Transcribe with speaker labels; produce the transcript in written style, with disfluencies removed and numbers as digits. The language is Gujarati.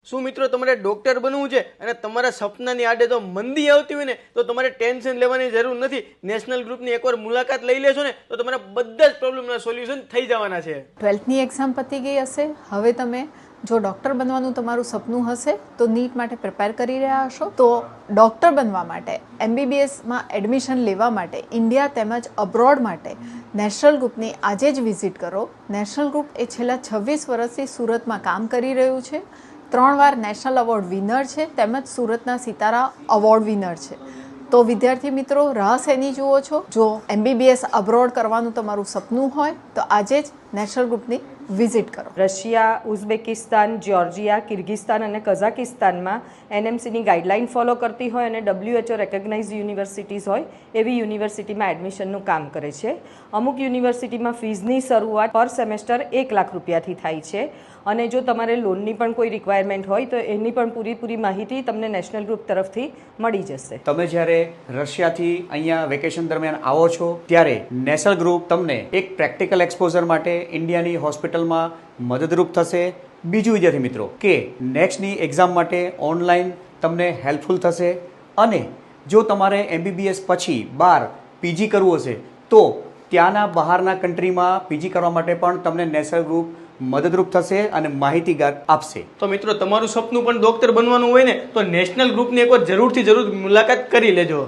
Speaker 1: શું મિત્રો તમારે ડોક્ટર બનવું છે અને તમારા સપનાની આડે તો મંદી આવતી હોય ને તો તમારે ટેન્શન લેવાની જરૂર નથી। નેશનલ ગ્રુપની એકવાર મુલાકાત લઈ લેશો ને તો તમારા બધા જ પ્રોબ્લેમના સોલ્યુશન થઈ જવાના છે।
Speaker 2: 12th ની એક્ઝામ પતી ગઈ હશે, હવે તમે જો ડૉક્ટર બનવાનું તમારું સપનું હશે તો નીટ માટે પ્રિપેર કરી રહ્યા હશો, તો ડૉક્ટર બનવા માટે MBBSમાં એડમિશન લેવા માટે ઇન્ડિયા તેમજ અબ્રોડ માટે નેશનલ ગ્રુપની આજે જ વિઝિટ કરો। નેશનલ ગ્રુપ એ છેલ્લા 26 વર્ષથી સુરતમાં કામ કરી રહ્યું છે, 3 વાર નેશનલ એવોર્ડ વિનર છે તેમજ સુરતના સિતારા એવોર્ડ વિનર છે। તો વિદ્યાર્થી મિત્રો, રાહ શેની જુઓ છો? જો MBBS અબ્રોડ કરવાનું તમારું સપનું હોય તો આજે જ નેશનલ ગ્રુપની વિઝિટ કરો।
Speaker 3: રશિયા, ઉઝબેકિસ્તાન, જ્યોર્જિયા, કિર્ગિસ્તાન અને કઝાકિસ્તાનમાં NMCની ગાઈડલાઇન ફોલો કરતી હોય અને WHO રેકગ્નાઇઝ યુનિવર્સિટીઝ હોય એવી યુનિવર્સિટીમાં એડમિશનનું કામ કરે છે। અમુક યુનિવર્સિટીમાં ફીઝની શરૂઆત પર સેમેસ્ટર 1 લાખ રૂપિયાથી થાય છે અને જો તમારે લોનની પણ કોઈ રિક્વાયરમેન્ટ હોય તો એની પણ પૂરી માહિતી તમને નેશનલ ગ્રુપ તરફથી મળી જશે।
Speaker 4: તમે જ્યારે રશિયાથી અહીંયા વેકેશન દરમિયાન આવો છો ત્યારે નેશનલ ગ્રુપ તમને એક પ્રેક્ટિકલ એક્સપોઝર માટે ઇન્ડિયાની હોસ્પિટલમાં મદદરૂપ થશે। બીજું વિદ્યાર્થી મિત્રો કે નેક્સ્ટની એક્ઝામ માટે ઓનલાઈન તમને હેલ્પફુલ થશે અને જો તમારે MBBS પછી 12 PG કરવું હશે તો ત્યાંના બહારના કન્ટ્રીમાં PG કરવા માટે પણ તમને નેશનલ ગ્રુપ મદદરૂપ થશે અને માહિતીગાર આપશે।
Speaker 1: તો મિત્રો, તમારું સપનું પણ ડોક્ટર બનવાનું હોય ને તો નેશનલ ગ્રુપની એકવાર જરૂર મુલાકાત કરી લેજો।